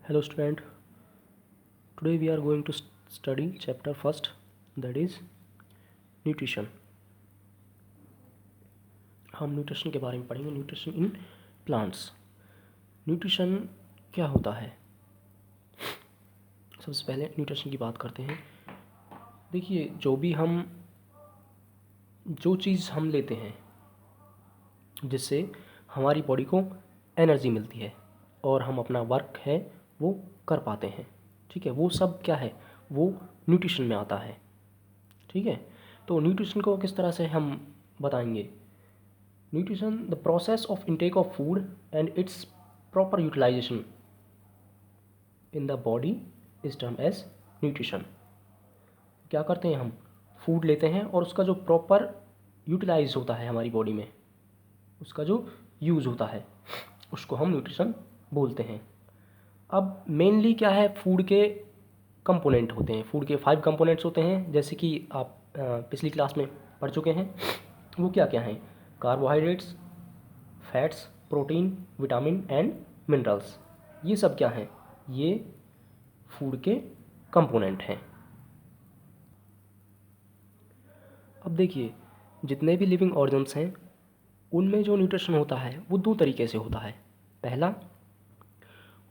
Hello student, today we are going to study chapter first, that is nutrition. हम nutrition के बारे में पढ़ेंगे, न्यूट्रिशन इन प्लांट्स। न्यूट्रिशन क्या होता है? सबसे पहले न्यूट्रिशन की बात करते हैं। देखिए, जो चीज़ हम लेते हैं जिससे हमारी बॉडी को एनर्जी मिलती है और हम अपना वर्क है वो कर पाते हैं, ठीक है, वो सब क्या है, वो न्यूट्रिशन में आता है। ठीक है, तो न्यूट्रिशन को किस तरह से हम बताएंगे? Nutrition, the process of intake of food and its proper utilization in the body is term as nutrition. क्या करते हैं, हम फूड लेते हैं और उसका जो प्रॉपर यूटिलाइज होता है हमारी बॉडी में, उसका जो यूज़ होता है उसको हम न्यूट्रिशन बोलते हैं। अब मेनली क्या है, फूड के कंपोनेंट होते हैं, फूड के 5 कंपोनेंट्स होते हैं, जैसे कि आप पिछली क्लास में पढ़ चुके हैं। वो क्या क्या हैं? Carbohydrates, fats, protein, vitamin and minerals. ये सब क्या हैं? ये फूड के कंपोनेंट हैं। अब देखिए, जितने भी लिविंग ऑर्गन्स हैं उनमें जो न्यूट्रिशन होता है वो 2 तरीके से होता है। पहला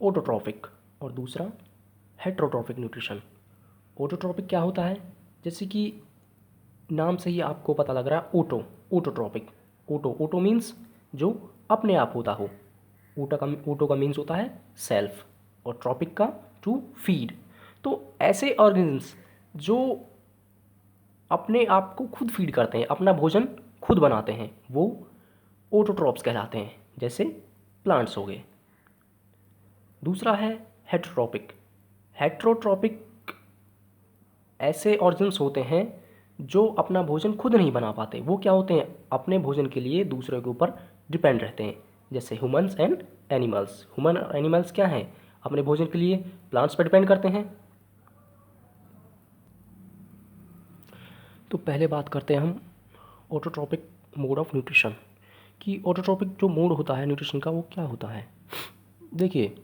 ऑटोट्रॉपिक और दूसरा हेट्रोट्रॉपिक न्यूट्रिशन। ऑटोट्रॉपिक क्या होता है? जैसे कि नाम से ही आपको पता लग रहा है, ऑटोट्रॉपिक। ऑटो मीन्स जो अपने आप होता हो। ऑटो का मीन्स होता है सेल्फ और ट्रॉपिक का टू फीड। तो ऐसे ऑर्गेनिज्म्स जो अपने आप को खुद फीड करते हैं, अपना भोजन खुद बनाते हैं, वो ऑटोट्रॉप्स कहलाते हैं, जैसे प्लांट्स हो गए। दूसरा है हेट्रोट्रॉपिक। हेट्रोट्रॉपिक ऐसे ऑर्गन्स होते हैं जो अपना भोजन खुद नहीं बना पाते। वो क्या होते हैं? अपने भोजन के लिए दूसरों के ऊपर डिपेंड रहते हैं, जैसे ह्यूमंस एंड एनिमल्स। ह्यूमन और एनिमल्स क्या हैं? अपने भोजन के लिए प्लांट्स पर डिपेंड करते हैं। तो पहले बात करते हैं हम ऑटोट्रॉपिक मोड ऑफ न्यूट्रिशन कि ऑटोट्रॉपिक जो मोड होता है न्यूट्रिशन का वो क्या होता है। देखिए,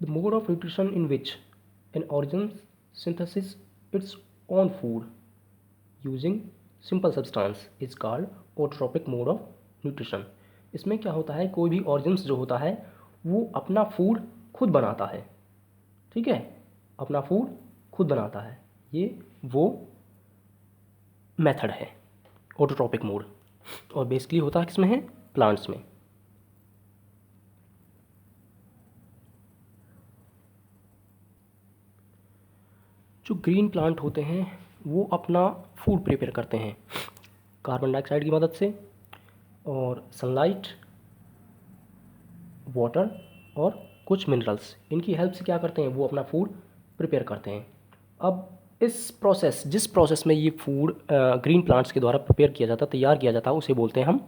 the mode of nutrition in which an organ synthesis its own food using simple substance is called autotrophic mode of nutrition। इसमें क्या होता है, कोई भी ऑर्गन्स जो होता है वो अपना फूड खुद बनाता है, ठीक है, अपना फूड खुद बनाता है। ये वो मेथड है ऑटोट्रॉपिक मोड, और बेसिकली होता है किसमें है? प्लांट्स में। जो ग्रीन प्लांट होते हैं वो अपना फूड प्रिपेयर करते हैं कार्बन डाइऑक्साइड की मदद से और सनलाइट, वाटर और कुछ मिनरल्स, इनकी हेल्प से क्या करते हैं, वो अपना फूड प्रिपेयर करते हैं। अब जिस प्रोसेस में ये फूड ग्रीन प्लांट्स के द्वारा प्रिपेयर किया जाता, तैयार किया जाता, उसे बोलते हैं हम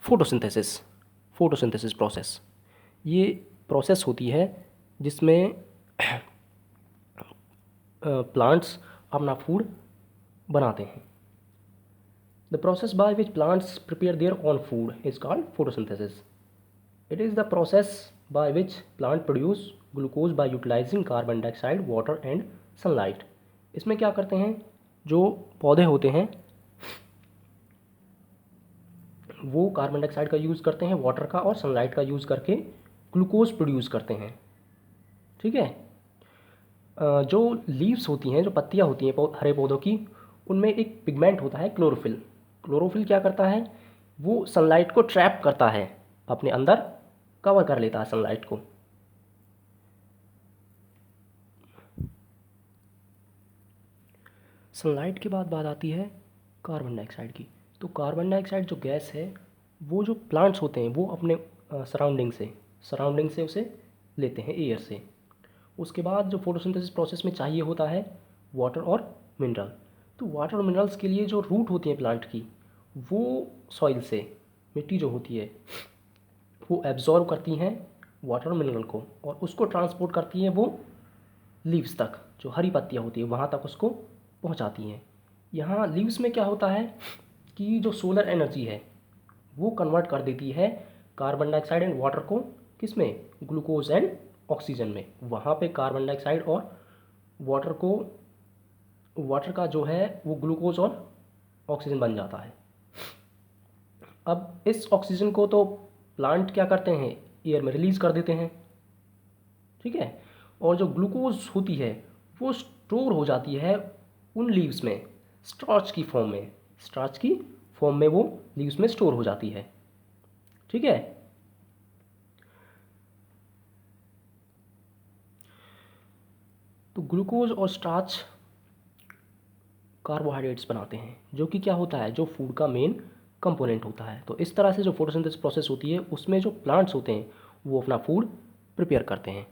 फोटोसिंथेसिस प्रोसेस। ये प्रोसेस होती है जिसमें प्लांट्स अपना फूड बनाते हैं। The process by which plants prepare their own food is called photosynthesis. It is the process by which plant produce glucose by utilizing carbon dioxide, water and sunlight. इसमें क्या करते हैं, जो पौधे होते हैं वो कार्बन डाइऑक्साइड का यूज़ करते हैं, वाटर का और सनलाइट का यूज़ करके ग्लूकोज प्रोड्यूस करते हैं, ठीक है। जो लीव्स होती हैं, जो पत्तियां होती हैं हरे पौधों की, उनमें एक पिगमेंट होता है क्लोरोफिल। क्लोरोफिल क्या करता है, वो सनलाइट को ट्रैप करता है, अपने अंदर कवर कर लेता है सनलाइट को। सनलाइट के बाद बात आती है कार्बन डाइऑक्साइड की। तो कार्बन डाइऑक्साइड जो गैस है वो जो प्लांट्स होते हैं वो अपने सराउंडिंग से उसे लेते हैं, एयर से। उसके बाद जो फोटोसिंथेसिस प्रोसेस में चाहिए होता है वाटर और मिनरल। तो वाटर और मिनरल्स के लिए जो रूट होती है प्लांट की, वो सॉइल से, मिट्टी जो होती है वो एब्जॉर्व करती हैं वाटर और मिनरल को और उसको ट्रांसपोर्ट करती हैं वो लीव्स तक, जो हरी पत्तियाँ होती है वहाँ तक उसको पहुँचाती हैं। यहाँ लीव्स में क्या होता है कि जो सोलर एनर्जी है वो कन्वर्ट कर देती है कार्बन डाइऑक्साइड एंड वाटर को किस में, ग्लूकोज एंड ऑक्सीजन में। वहाँ पे कार्बन डाइऑक्साइड और वाटर का जो है वो ग्लूकोज और ऑक्सीजन बन जाता है। अब इस ऑक्सीजन को तो प्लांट क्या करते हैं, एयर में रिलीज़ कर देते हैं, ठीक है। और जो ग्लूकोज होती है वो स्टोर हो जाती है उन लीव्स में, स्टार्च की फॉर्म में वो लीव्स में स्टोर हो जाती है, ठीक है। तो ग्लूकोज और स्टार्च कार्बोहाइड्रेट्स बनाते हैं, जो कि क्या होता है, जो फूड का मेन कंपोनेंट होता है। तो इस तरह से जो फोटोसिंथेसिस प्रोसेस होती है उसमें जो प्लांट्स होते हैं वो अपना फूड प्रिपेयर करते हैं।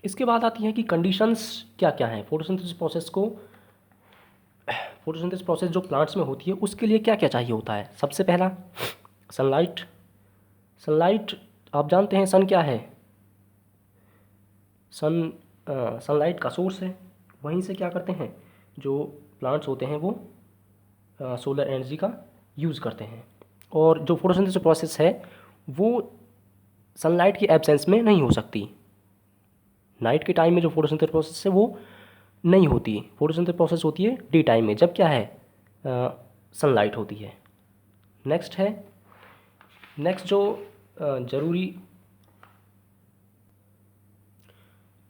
इसके बाद आती है कि कंडीशंस क्या क्या हैं फोटोसिंथेसिस प्रोसेस जो प्लांट्स में होती है उसके लिए क्या क्या चाहिए होता है। सबसे पहला सनलाइट आप जानते हैं सन क्या है, सनलाइट का सोर्स है। वहीं से क्या करते हैं, जो प्लांट्स होते हैं वो सोलर एनर्जी का यूज़ करते हैं। और जो फोटोसिंथेसिस प्रोसेस है वो सनलाइट की एब्सेंस में नहीं हो सकती। नाइट के टाइम में जो फोटोसिंथेसिस प्रोसेस है वो नहीं होती, फोटोसिंथेसिस प्रोसेस होती है डे टाइम में, जब क्या है, सनलाइट होती है। नेक्स्ट जो ज़रूरी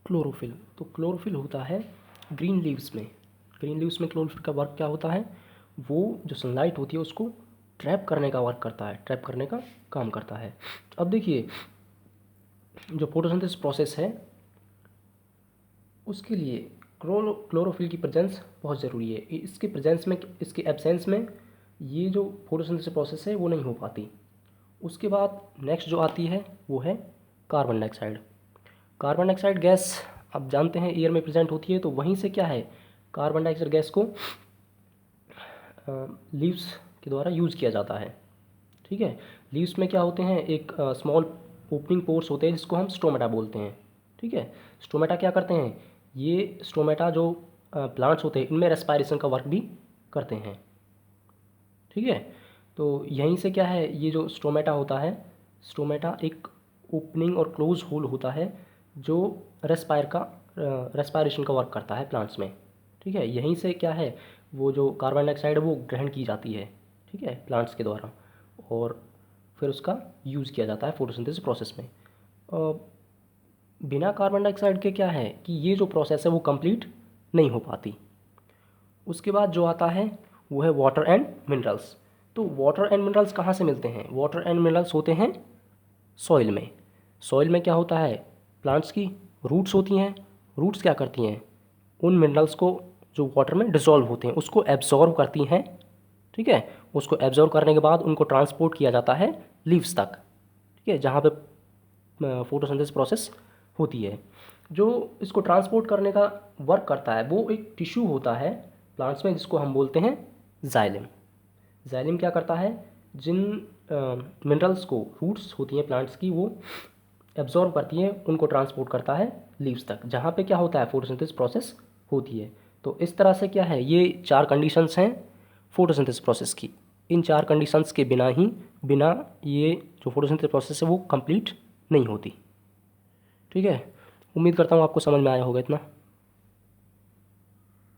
क्लोरोफिल, तो क्लोरोफिल होता है ग्रीन लीव्स में क्लोरोफिल का वर्क क्या होता है, वो जो सनलाइट होती है उसको ट्रैप करने का वर्क करता है, ट्रैप करने का काम करता है। अब देखिए जो फोटोसिंथेसिस प्रोसेस है उसके लिए क्लोरोफिल की प्रेजेंस बहुत ज़रूरी है। इसके प्रेजेंस में, इसके एब्सेंस में ये जो फोटोसिंथेसिस प्रोसेस है वो नहीं हो पाती। उसके बाद नेक्स्ट जो आती है वो है कार्बन डाइऑक्साइड गैस आप जानते हैं एयर में प्रेजेंट होती है। तो वहीं से क्या है, कार्बन डाइऑक्साइड गैस को लीव्स के द्वारा यूज़ किया जाता है, ठीक है। लीव्स में क्या होते हैं, एक स्मॉल ओपनिंग पोर्स होते हैं जिसको हम स्टोमेटा बोलते हैं, ठीक है। स्टोमेटा क्या करते हैं, ये स्टोमेटा जो प्लांट्स होते हैं इनमें रेस्पायरेशन का वर्क भी करते हैं, ठीक है। तो यहीं से क्या है, ये जो स्टोमेटा होता है, स्टोमेटा एक ओपनिंग और क्लोज होल होता है जो रेस्पायरेशन का वर्क करता है प्लांट्स में, ठीक है। यहीं से क्या है, वो जो कार्बन डाइऑक्साइड है वो ग्रहण की जाती है, ठीक है, प्लांट्स के द्वारा, और फिर उसका यूज़ किया जाता है फोटोसिंथेसिस प्रोसेस में। बिना कार्बन डाइऑक्साइड के क्या है कि ये जो प्रोसेस है वो कंप्लीट नहीं हो पाती। उसके बाद जो आता है वो है वाटर एंड मिनरल्स। तो वाटर एंड मिनरल्स कहाँ से मिलते हैं, वाटर एंड मिनरल्स होते हैं सॉइल में क्या होता है, प्लांट्स की रूट्स होती हैं। रूट्स क्या करती हैं, उन मिनरल्स को जो वाटर में डिसॉल्व होते हैं उसको एब्जॉर्व करती हैं, ठीक है। उसको एब्जॉर्व करने के बाद उनको ट्रांसपोर्ट किया जाता है लीव्स तक, ठीक है, जहाँ पे फोटोसिंथेसिस प्रोसेस होती है। जो इसको ट्रांसपोर्ट करने का वर्क करता है वो एक टिश्यू होता है प्लांट्स में जिसको हम बोलते हैं जाइलम क्या करता है, जिन मिनरल्स को रूट्स होती हैं प्लांट्स की वो एब्जॉर्ब करती हैं, उनको ट्रांसपोर्ट करता है लीव्स तक, जहाँ पे क्या होता है, फोटोसिंथेसिस प्रोसेस होती है। तो इस तरह से क्या है, ये 4 कंडीशंस हैं फोटोसिंथेसिस प्रोसेस की। इन 4 कंडीशंस के बिना ये जो फोटोसिंथेसिस प्रोसेस है वो कंप्लीट नहीं होती, ठीक है। उम्मीद करता हूँ आपको समझ में आया होगा इतना।